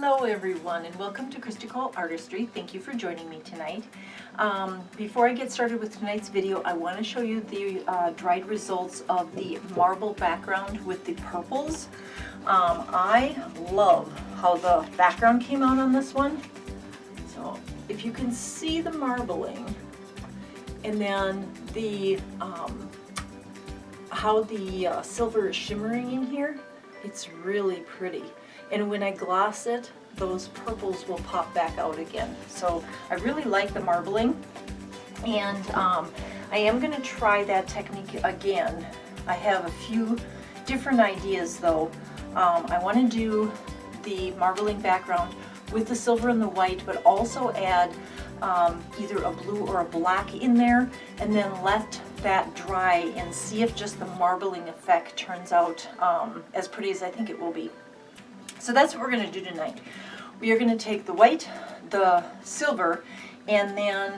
Hello everyone, and welcome to Deco Artistry. Thank you for joining me tonight. Before I get started with tonight's video, I want to show you the dried results of the marble background with the purples. I love how the background came out on this one. So if you can see the marbling, and then the how the silver is shimmering in here, it's really pretty. And when I gloss it, those purples will pop back out again. So I really like the marbling, and I am going to try that technique again. I have a few different ideas though. I want to do the marbling background with the silver and the white, but also add either a blue or a black in there, and then let that dry and see if just the marbling effect turns out as pretty as I think it will be. So that's what we're going to do tonight. We are going to take the white, the silver, and then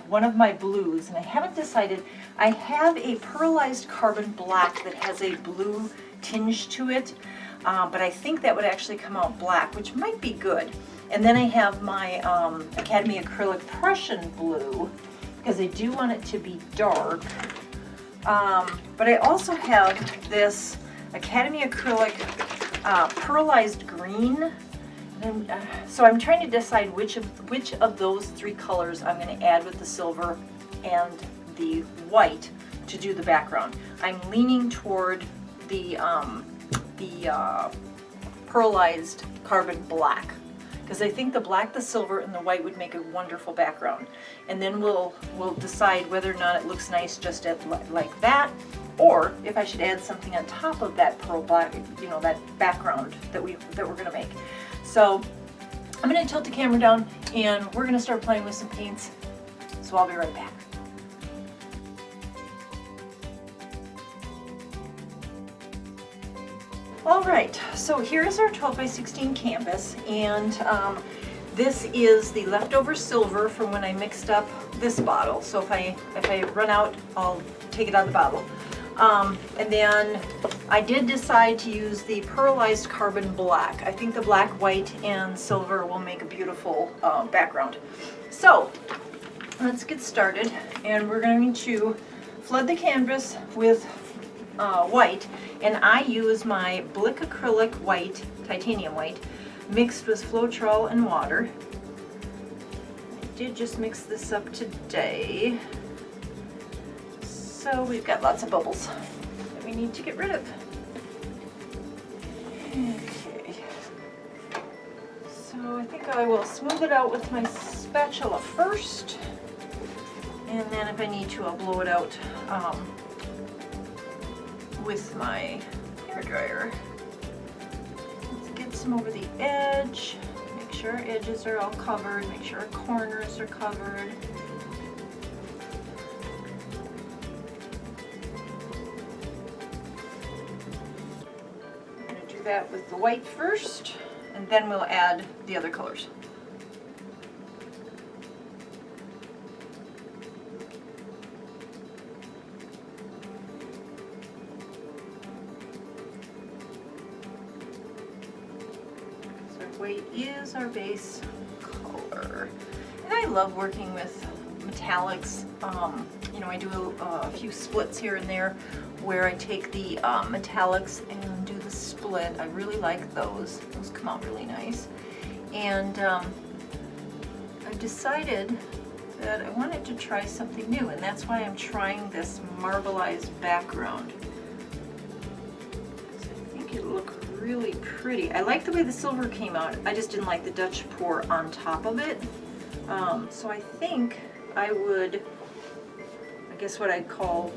one of my blues, and I haven't decided. I have a pearlized carbon black that has a blue tinge to it, but I think that would actually come out black, which might be good. And then I have my Academy Acrylic Prussian blue, because I do want it to be dark. But I also have this Academy Acrylic Pearlized green, and so I'm trying to decide which of those three colors I'm going to add with the silver and the white to do the background. I'm leaning toward the Pearlized carbon black, because I think the black, the silver, and the white would make a wonderful background. And then we'll decide whether or not it looks nice just like that, or if I should add something on top of that pearl black, you know, that background that we're going to make. So I'm going to tilt the camera down, and we're going to start playing with some paints. So I'll be right back. All right, so here's our 12 by 16 canvas, and this is the leftover silver from when I mixed up this bottle. So if I run out, I'll take it out of the bottle. And then I did decide to use the Pearlized carbon black. I think the black, white, and silver will make a beautiful background. So let's get started, and we're going to flood the canvas with white, and I use my Blickrylic white, titanium white, mixed with Floetrol and water. I did just mix this up today, so we've got lots of bubbles that we need to get rid of. Okay, so I think I will smooth it out with my spatula first, and then if I need to, I'll blow it out with my hairdryer. Let's get some over the edge, make sure our edges are all covered, make sure our corners are covered. I'm going to do that with the white first, and then we'll add the other colors. White is our base color, and I love working with metallics. You know, I do a few splits here and there where I take the metallics and do the split. I really like those. Those come out really nice. And I've decided that I wanted to try something new, and that's why I'm trying this marbleized background. I think it'll look really pretty. I like the way the silver came out. I just didn't like the Dutch pour on top of it. So I think I would, I guess what I'd call,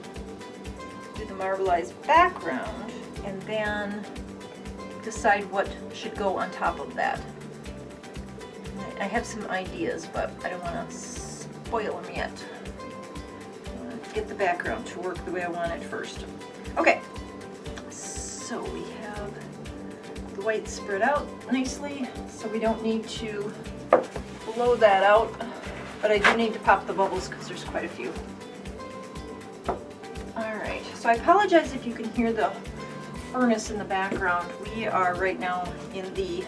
do the marbleized background and then decide what should go on top of that. I have some ideas, but I don't want to spoil them yet. I want to get the background to work the way I want it first. Okay, so we have the white spread out nicely, so we don't need to blow that out, but I do need to pop the bubbles because there's quite a few. Alright, so I apologize if you can hear the furnace in the background. We are right now in the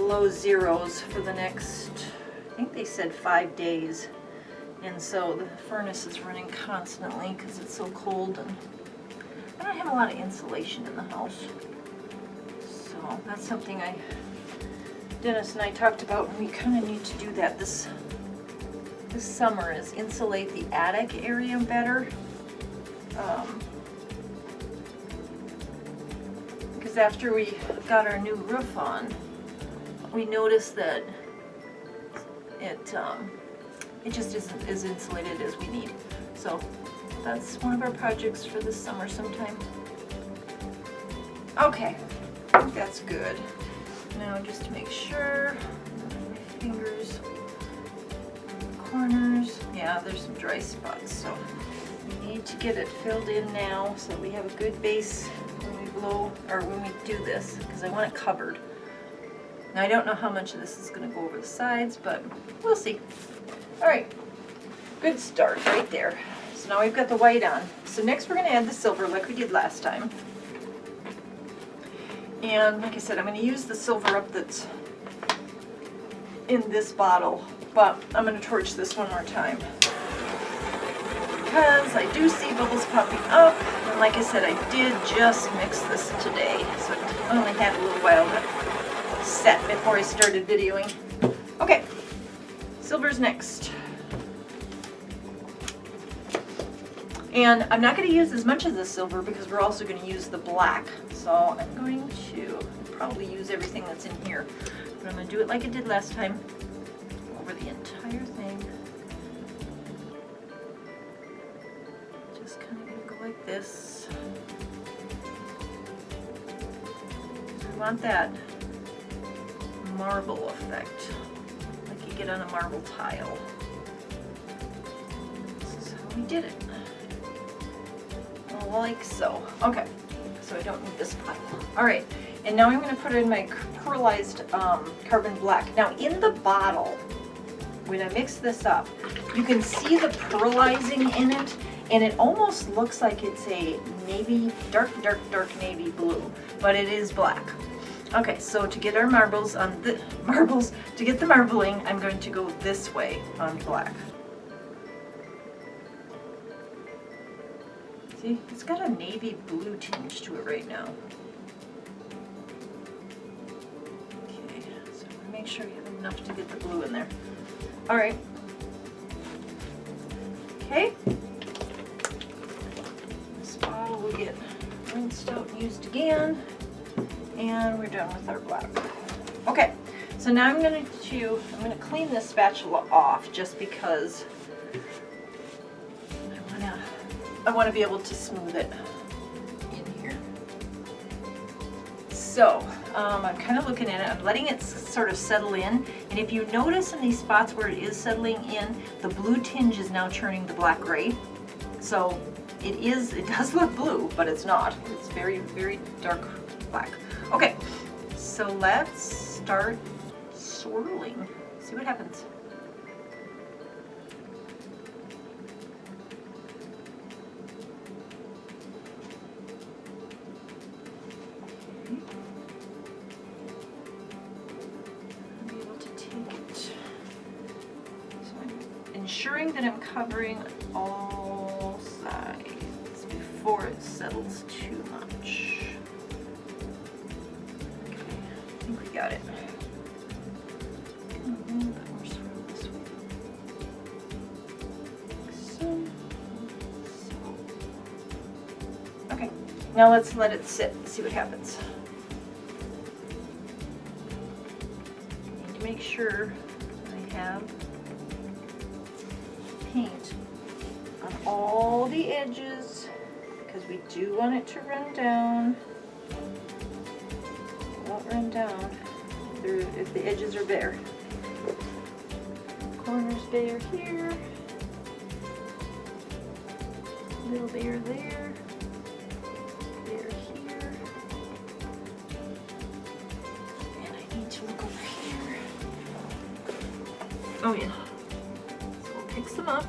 below zeros for the next, I think they said 5 days. And so the furnace is running constantly because it's so cold, and I don't have a lot of insulation in the house. So that's something Dennis and I talked about, and we kind of need to do that this summer, is insulate the attic area better. Because after we got our new roof on, we noticed that it just isn't as insulated as we need. So that's one of our projects for this summer sometime. Okay, I think that's good. Now just to make sure, my fingers, corners, yeah, there's some dry spots, so we need to get it filled in now so that we have a good base when we blow, or when we do this, because I want it covered. Now I don't know how much of this is going to go over the sides, but we'll see. All right, good start right there. So now we've got the white on. So next we're going to add the silver like we did last time. And like I said, I'm going to use the silver up that's in this bottle, but I'm going to torch this one more time because I do see bubbles popping up. And like I said, I did just mix this today, so I only had a little while to set before I started videoing. Okay, silver's next. And I'm not going to use as much of the silver because we're also going to use the black. So I'm going to probably use everything that's in here. But I'm going to do it like I did last time, over the entire thing. Just kind of going to go like this. I want that marble effect, like you get on a marble tile. This is how we did it. Like so. Okay, so I don't need this pile. All right, and now I'm going to put in my pearlized carbon black. Now in the bottle, when I mix this up, you can see the pearlizing in it, and it almost looks like it's a navy, dark navy blue, but it is black. Okay, so to get our marbles on the to get the marbling, I'm going to go this way on black. See, it's got a navy blue tinge to it right now. Okay, so I'm gonna make sure you have enough to get the blue in there. All right. Okay. This bottle will get rinsed out and used again, and we're done with our black. Okay, so now I'm gonna clean this spatula off just because I want to be able to smooth it in here. So I'm kind of looking at it, I'm letting it sort of settle in, and if you notice in these spots where it is settling in, the blue tinge is now turning the black gray. So it does look blue, but it's not. It's very, very dark black. Okay, so let's start swirling. See what happens. Ensuring that I'm covering all sides before it settles too much. Okay, I think we got it. A little bit more swirl this way. So. Okay, now let's let it sit and see what happens. I need to make sure I have paint on all the edges because we do want it to run down. It won't run down if the edges are bare. Corners bare here, little bare there, bare here, and I need to look over here. Oh yeah. Picks them up.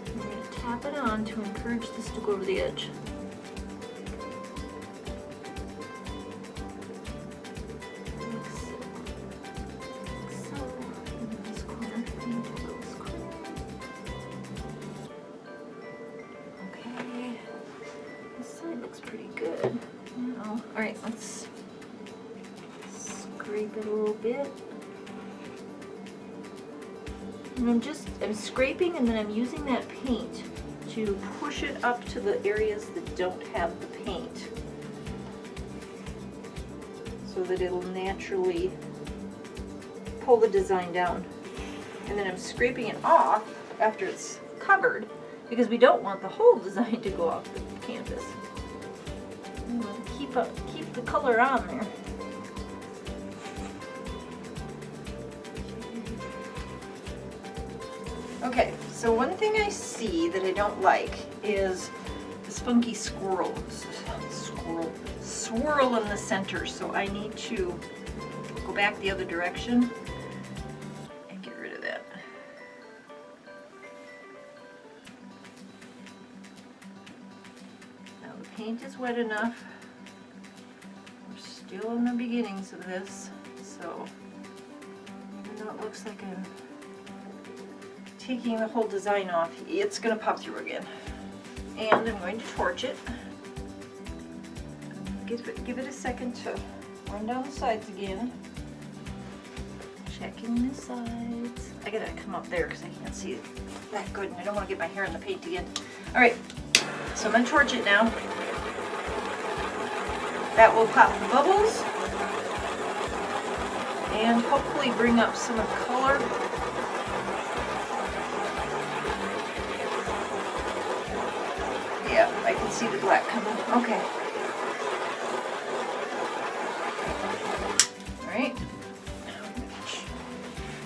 I'm going to tap it on to encourage this to go to the edge. Like so. let's scrape it a little bit. And I'm scraping, and then I'm using that paint to push it up to the areas that don't have the paint, so that it'll naturally pull the design down. And then I'm scraping it off after it's covered, because we don't want the whole design to go off the canvas. And we'll keep the color on there. Okay, so one thing I see that I don't like is this funky swirl in the center, so I need to go back the other direction and get rid of that. Now the paint is wet enough. We're still in the beginnings of this, so even though it looks like I'm taking the whole design off, it's going to pop through again. And I'm going to torch it. Give it a second to run down the sides again. Checking the sides. I gotta come up there because I can't see it that good, and I don't want to get my hair in the paint again. Alright, so I'm going to torch it now. That will pop the bubbles and hopefully bring up some of the color. Yeah, I can see the black coming. Okay. Alright. Now I'm going to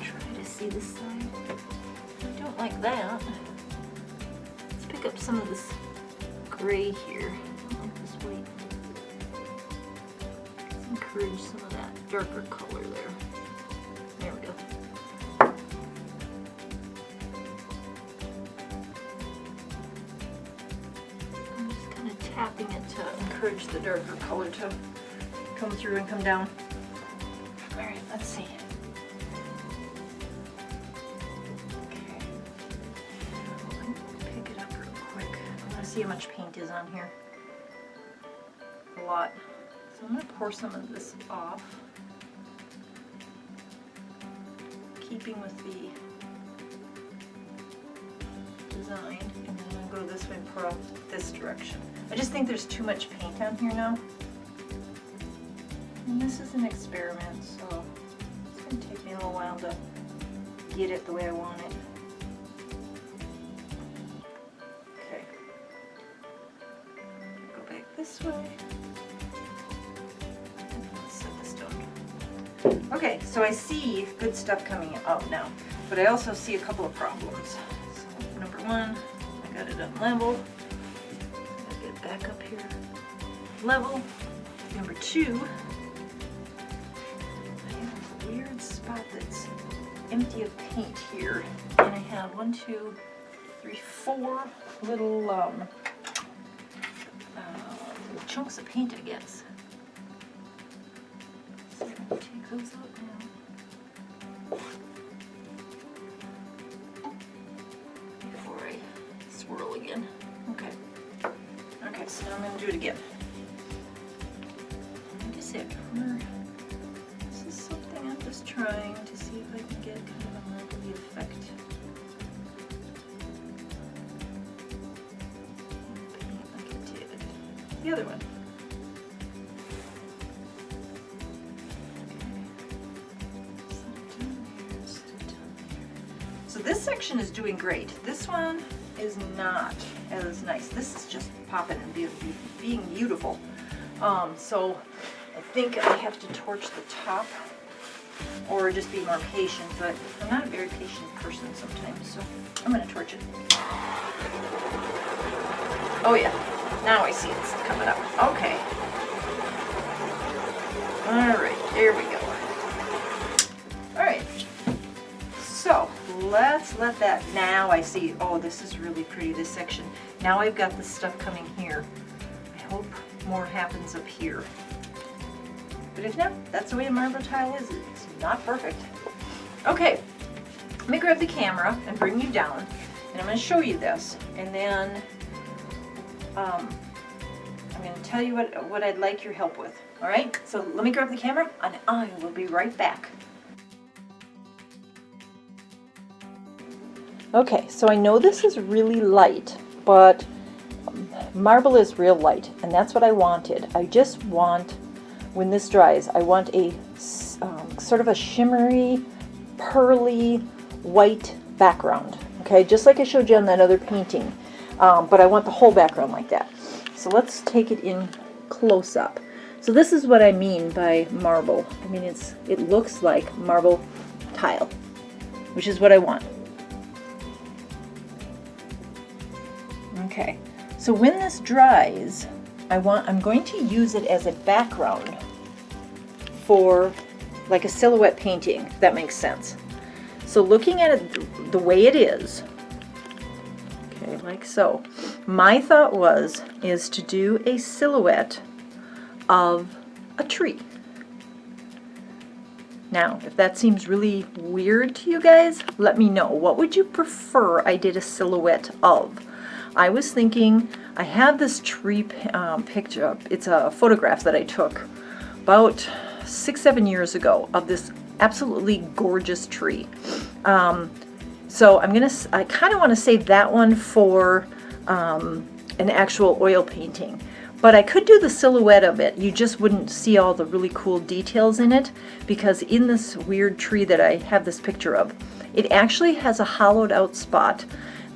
try to see this side. I don't like that. Let's pick up some of this gray here. I don't like this white. Let's encourage some of that darker color there. There we go. Tapping it to encourage the darker color to come through and come down. Alright, let's see. Okay. Pick it up real quick. I want to see how much paint is on here. A lot. So I'm going to pour some of this off, keeping with the design, and then I'm going to go this way and pour off this direction. I just think there's too much paint on here now. And this is an experiment, so it's going to take me a little while to get it the way I want it. Okay. Go back this way. Let's set this down. Okay, so I see good stuff coming out now, but I also see a couple of problems. So number one, I got it on level. Back up here, level. Number two, I have a weird spot that's empty of paint here, and I have 1, 2, 3, 4 little chunks of paint, I guess. So I'm going to take those out now before I swirl again. Okay. Okay, so now I'm going to do it again. Like I said, this is something I'm just trying to see if I can get kind of a marbly effect. Paint like I did the other one. So this section is doing great. This one is not as nice. This is just popping and being beautiful. So I think I have to torch the top or just be more patient, but I'm not a very patient person sometimes, so I'm going to torch it. Oh yeah, now I see it's coming up. Okay. Alright, there we go. Alright, so let's let that, now I see, oh, this is really pretty, this section. Now I've got this stuff coming here. I hope more happens up here. But if not, that's the way a marble tile is. It's not perfect. Okay, let me grab the camera and bring you down, and I'm going to show you this, and then I'm going to tell you what I'd like your help with. All right, so let me grab the camera and I will be right back. Okay, so I know this is really light, but marble is real light, and that's what I wanted. I just want, when this dries, I want a sort of a shimmery, pearly, white background. Okay, just like I showed you on that other painting, but I want the whole background like that. So let's take it in close up. So this is what I mean by marble. I mean, it looks like marble tile, which is what I want. Okay, so when this dries, I'm going to use it as a background for like a silhouette painting, if that makes sense. So looking at it the way it is, okay, like so, my thought is to do a silhouette of a tree. Now, if that seems really weird to you guys, let me know. What would you prefer I did a silhouette of? I was thinking, I have this tree picture. It's a photograph that I took about 6-7 years ago of this absolutely gorgeous tree. So I kind of want to save that one for an actual oil painting. But I could do the silhouette of it. You just wouldn't see all the really cool details in it, because in this weird tree that I have this picture of, it actually has a hollowed out spot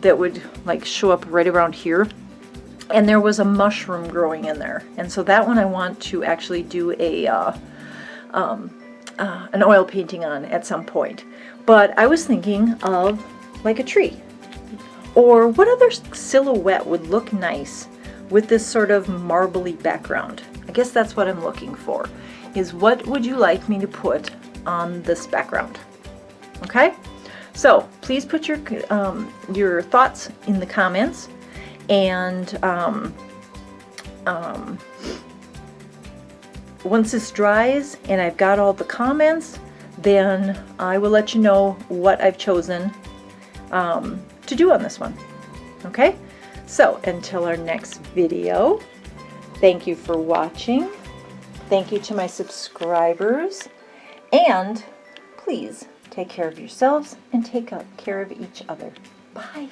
that would like show up right around here. And there was a mushroom growing in there. And so that one I want to actually do an oil painting on at some point. But I was thinking of like a tree. Or what other silhouette would look nice with this sort of marbly background? I guess that's what I'm looking for, is what would you like me to put on this background? Okay, so please put your thoughts in the comments, and once this dries and I've got all the comments, then I will let you know what I've chosen to do on this one. Okay? So until our next video, thank you for watching. Thank you to my subscribers. And please take care of yourselves and take care of each other. Bye.